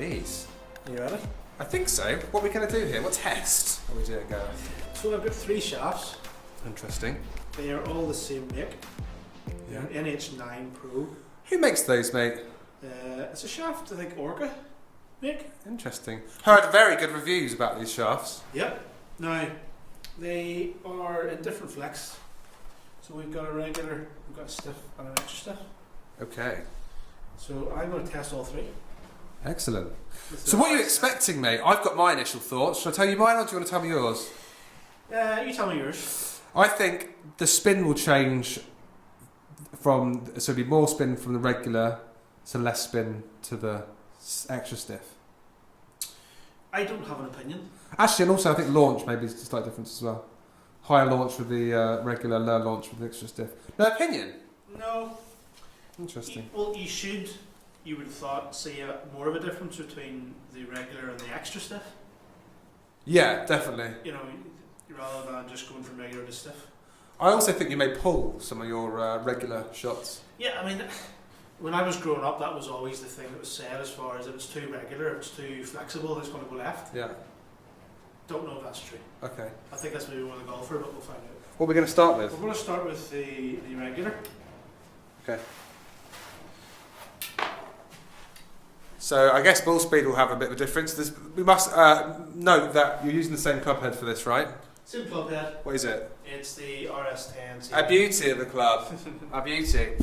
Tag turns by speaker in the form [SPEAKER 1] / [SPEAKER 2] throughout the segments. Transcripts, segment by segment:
[SPEAKER 1] Jeez.
[SPEAKER 2] You ready?
[SPEAKER 1] I think so. What are we going to do here? What test are we doing, Gareth?
[SPEAKER 2] So I've got 3 shafts.
[SPEAKER 1] Interesting.
[SPEAKER 2] They are all the same make.
[SPEAKER 1] Yeah.
[SPEAKER 2] They're NH9 Pro.
[SPEAKER 1] Who makes those, mate?
[SPEAKER 2] It's a shaft I think Orca make.
[SPEAKER 1] Interesting. Heard very good reviews about these shafts.
[SPEAKER 2] Yep. Now, they are in different flex. So we've got a regular, we've got a stiff and an extra stiff.
[SPEAKER 1] Okay.
[SPEAKER 2] So I'm going to test all 3.
[SPEAKER 1] Excellent. So what are you expecting, mate? I've got my initial thoughts. Shall I tell you mine or do you want to tell me yours?
[SPEAKER 2] You tell me yours.
[SPEAKER 1] I think the spin will change from, so it'll be more spin from the regular to less spin to the extra stiff.
[SPEAKER 2] I don't have an opinion.
[SPEAKER 1] Actually, and also I think launch maybe is a slight difference as well. Higher launch with the regular, lower launch with the extra stiff. No opinion?
[SPEAKER 2] No.
[SPEAKER 1] Interesting.
[SPEAKER 2] You would have thought, see more of a difference between the regular and the extra stiff.
[SPEAKER 1] Yeah, definitely.
[SPEAKER 2] You know, rather than just going from regular to stiff.
[SPEAKER 1] I also think you may pull some of your regular shots.
[SPEAKER 2] Yeah, I mean, when I was growing up, that was always the thing that was said as far as if it's too regular, if it's too flexible, it's going to go left.
[SPEAKER 1] Yeah.
[SPEAKER 2] Don't know if that's true.
[SPEAKER 1] Okay.
[SPEAKER 2] I think that's maybe one of the golfer, but we'll find out.
[SPEAKER 1] What are we going to start with?
[SPEAKER 2] We're going to start with the regular.
[SPEAKER 1] Okay. So I guess ball speed will have a bit of a difference. We must note that you're using the same club head for this, right?
[SPEAKER 2] Same club head.
[SPEAKER 1] What is it?
[SPEAKER 2] It's the RS10.
[SPEAKER 1] A beauty of the club. A beauty.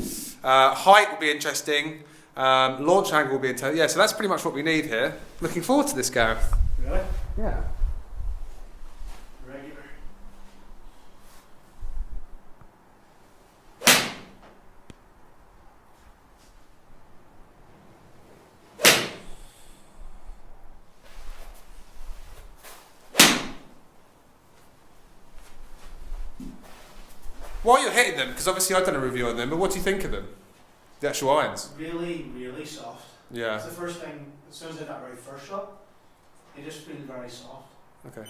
[SPEAKER 1] Height will be interesting. Launch angle will be interesting. Yeah, so that's pretty much what we need here. Looking forward to this, Gareth.
[SPEAKER 2] Really?
[SPEAKER 1] Yeah.
[SPEAKER 2] Regular.
[SPEAKER 1] While you're hitting them, because obviously I've done a review on them, but what do you think of them? The actual irons?
[SPEAKER 2] Really, really soft.
[SPEAKER 1] Yeah.
[SPEAKER 2] It's the first thing, as soon as I did that very first shot, they just feel very soft.
[SPEAKER 1] Okay.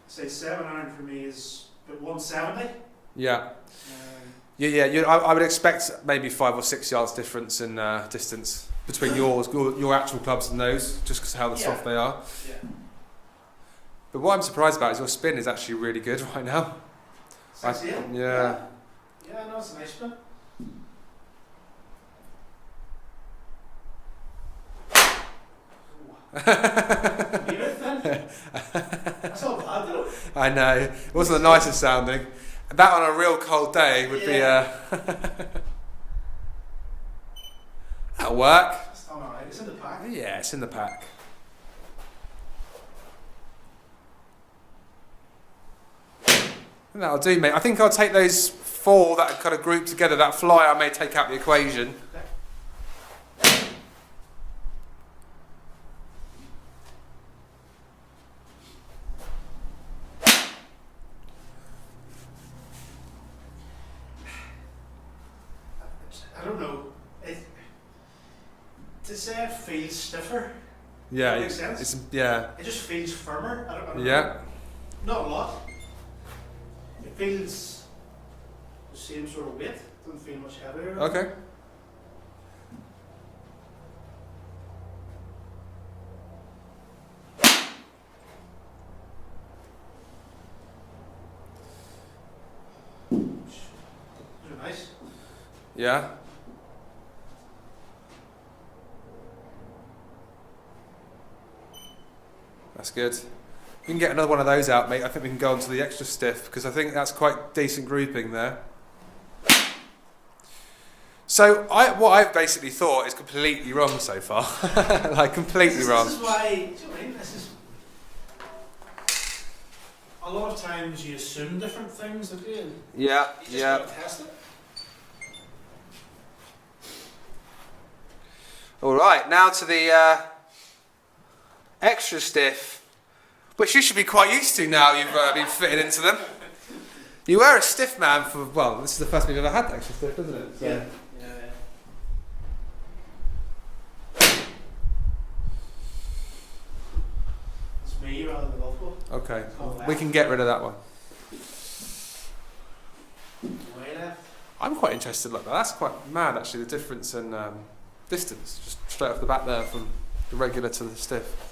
[SPEAKER 2] Say 7 iron for me is about 170.
[SPEAKER 1] Yeah. I would expect maybe 5 or 6 yards difference in distance between your actual clubs and those, just because of how soft they are.
[SPEAKER 2] Yeah.
[SPEAKER 1] But what I'm surprised about is your spin is actually really good right now.
[SPEAKER 2] Yeah, no, it's a nice spin. Leave it then. That's all bad though.
[SPEAKER 1] I know. It wasn't the nicest sounding. That on a real cold day would be that'll work.
[SPEAKER 2] It's alright, it's in the pack.
[SPEAKER 1] Yeah, it's in the pack. That'll do, mate. I think I'll take those 4 that are kind of grouped together. That fly I may take out the equation.
[SPEAKER 2] I don't know. To say it feels stiffer.
[SPEAKER 1] Yeah,
[SPEAKER 2] that makes sense.
[SPEAKER 1] It
[SPEAKER 2] just feels firmer. I don't
[SPEAKER 1] yeah.
[SPEAKER 2] know. Not a lot. It feels the same sort of weight. Doesn't feel much heavier.
[SPEAKER 1] Okay.
[SPEAKER 2] Those are nice.
[SPEAKER 1] Yeah. That's good. We can get another one of those out, mate. I think we can go on to the extra stiff because I think that's quite decent grouping there. So what I've basically thought is completely wrong so far. Like completely wrong.
[SPEAKER 2] This is why, do you know what I mean? A lot of times you assume different things, don't you?
[SPEAKER 1] Yeah,
[SPEAKER 2] You just gotta test it.
[SPEAKER 1] All right, now to the extra stiff, which you should be quite used to now you've been fitted into them. You were a stiff man for, well, this is the first time you've ever had extra stiff, isn't it? So.
[SPEAKER 2] Yeah. It's me rather than the golf ball.
[SPEAKER 1] Okay, we can get rid of that one.
[SPEAKER 2] Way left.
[SPEAKER 1] I'm quite interested like that. That's quite mad, actually, the difference in distance, just straight off the bat there from the regular to the stiff.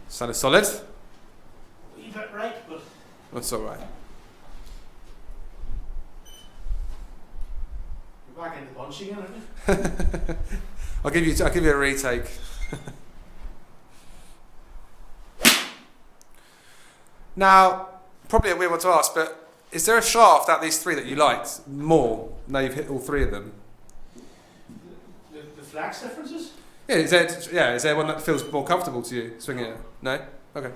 [SPEAKER 1] Sounded solid.
[SPEAKER 2] A wee bit right, but
[SPEAKER 1] That's all right.
[SPEAKER 2] we're back in the bunch again, aren't we?
[SPEAKER 1] I'll give you a retake. Now, probably a weird one to ask, but is there a shaft out of these three that you liked more? Now you've hit all three of them.
[SPEAKER 2] The flex differences?
[SPEAKER 1] Yeah, is there one that feels more comfortable to you swinging it? No? Okay.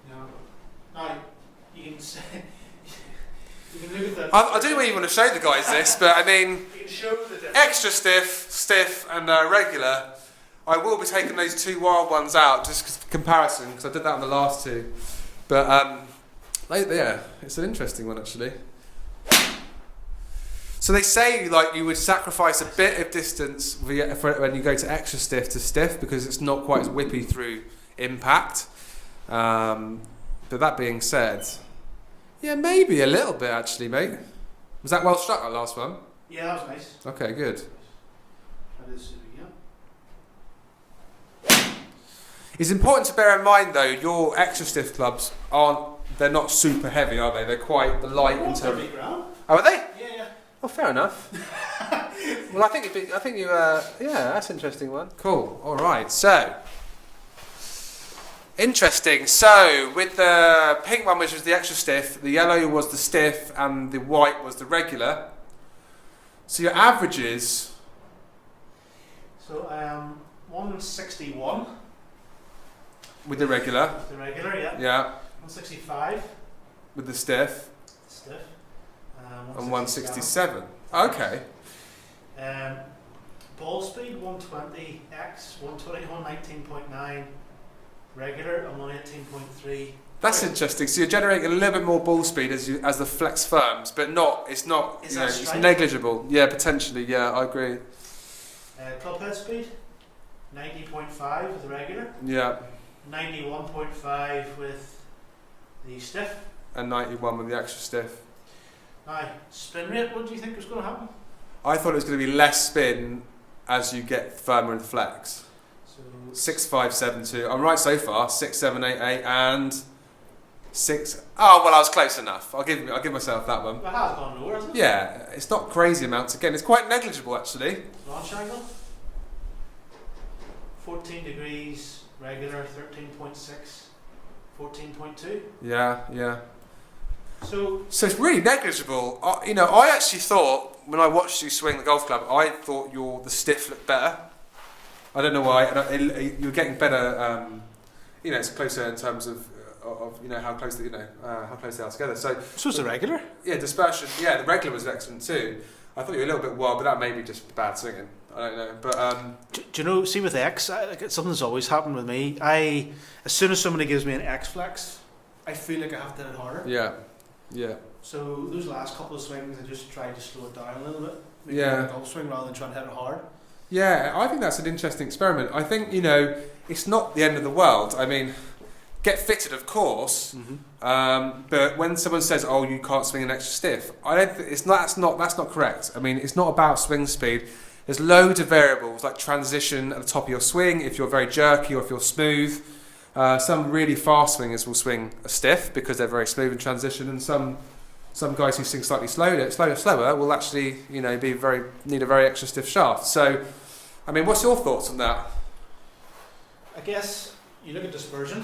[SPEAKER 2] No. Now, you can say, you can look at
[SPEAKER 1] I don't know where you want to show the guys this, but I mean,
[SPEAKER 2] you can show the difference.
[SPEAKER 1] extra stiff, and regular. I will be taking those two wild ones out just for comparison, because I did that on the last two. But yeah, it's an interesting one actually. So they say like you would sacrifice a bit of distance when you go to extra stiff to stiff because it's not quite as whippy through impact. But that being said, yeah, maybe a little bit actually, mate. Was that well struck, that last one?
[SPEAKER 2] Yeah, that was nice.
[SPEAKER 1] Okay, good.
[SPEAKER 2] That is super, yeah.
[SPEAKER 1] It's important to bear in mind though, your extra stiff clubs they're not super heavy, are they? They're quite light in terms.
[SPEAKER 2] 130 gram.
[SPEAKER 1] Oh, are they?
[SPEAKER 2] Yeah, yeah.
[SPEAKER 1] Oh, fair enough. Well, I think yeah, that's an interesting one. Cool. All right. So, interesting. So, with the pink one, which was the extra stiff, the yellow was the stiff, and the white was the regular. So your averages.
[SPEAKER 2] So 161
[SPEAKER 1] with the regular.
[SPEAKER 2] the regular, yeah.
[SPEAKER 1] Yeah.
[SPEAKER 2] 165
[SPEAKER 1] with the stiff.
[SPEAKER 2] stiff.
[SPEAKER 1] And 167. Okay.
[SPEAKER 2] Ball speed 120x, 119.9 regular, and 118.3.
[SPEAKER 1] That's interesting. So you're generating a little bit more ball speed as the flex firms, but it's negligible. Yeah, potentially. Yeah, I agree.
[SPEAKER 2] Club head speed 90.5 with the regular.
[SPEAKER 1] Yeah.
[SPEAKER 2] 91.5 with the stiff.
[SPEAKER 1] And 91 with the extra stiff.
[SPEAKER 2] Now, spin rate, what do you think was going to happen?
[SPEAKER 1] I thought it was going to be less spin as you get firmer in flex.
[SPEAKER 2] So
[SPEAKER 1] 6572. I'm right so far. 6788 and 6. Oh well, I was close enough. I'll give myself that one.
[SPEAKER 2] That has gone lower, hasn't it?
[SPEAKER 1] Yeah, it's not crazy amounts. Again, it's quite negligible actually.
[SPEAKER 2] Launch angle 14 degrees regular, 13.6, 14.2.
[SPEAKER 1] Yeah.
[SPEAKER 2] So
[SPEAKER 1] it's really negligible. I actually thought when I watched you swing the golf club, I thought the stiff looked better. I don't know why. And you're getting better. It's closer in terms of how close they are together. So
[SPEAKER 2] was the regular?
[SPEAKER 1] Yeah, dispersion. Yeah, the regular was excellent too. I thought you were a little bit wild, but that may be just bad swinging. I don't know. But
[SPEAKER 2] do you know? See with X, something's always happened with me. As soon as somebody gives me an X flex, I feel like I have to hit it harder.
[SPEAKER 1] Yeah.
[SPEAKER 2] So those last couple of swings, I just tried to slow it down a little bit. Make
[SPEAKER 1] Yeah.
[SPEAKER 2] it a golf swing rather than trying to hit it hard.
[SPEAKER 1] Yeah, I think that's an interesting experiment. I think it's not the end of the world. I mean, get fitted, of course.
[SPEAKER 2] Mm-hmm.
[SPEAKER 1] But when someone says, "Oh, you can't swing an extra stiff," I don't. That's not correct. I mean, it's not about swing speed. There's loads of variables like transition at the top of your swing. If you're very jerky or if you're smooth, some really fast swingers will swing a stiff because they're very smooth in transition, and some guys who swing slightly slower will actually need a very extra stiff shaft. So, I mean, what's your thoughts on that?
[SPEAKER 2] I guess you look at dispersion.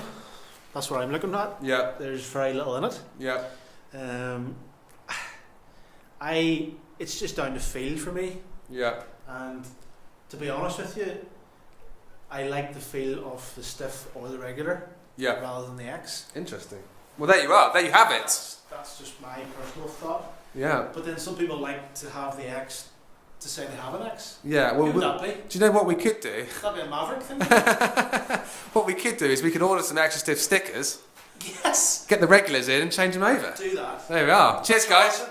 [SPEAKER 2] That's what I'm looking at.
[SPEAKER 1] Yeah.
[SPEAKER 2] There's very little in it.
[SPEAKER 1] Yeah.
[SPEAKER 2] It's just down to feel for me.
[SPEAKER 1] Yeah.
[SPEAKER 2] And to be honest with you, I like the feel of the stiff or the regular.
[SPEAKER 1] Yeah.
[SPEAKER 2] Rather than the X.
[SPEAKER 1] Interesting. Well, there you are. There you have it.
[SPEAKER 2] That's just my personal thought.
[SPEAKER 1] Yeah.
[SPEAKER 2] But then some people like to have the X to say they have an X.
[SPEAKER 1] Yeah. Well,
[SPEAKER 2] Who would that be?
[SPEAKER 1] Do you know what we could do?
[SPEAKER 2] That'd be a Maverick thing.
[SPEAKER 1] What we could do is we could order some extra stiff stickers.
[SPEAKER 2] Yes.
[SPEAKER 1] Get the regulars in and change them over.
[SPEAKER 2] Do that.
[SPEAKER 1] There we are. Cheers, guys.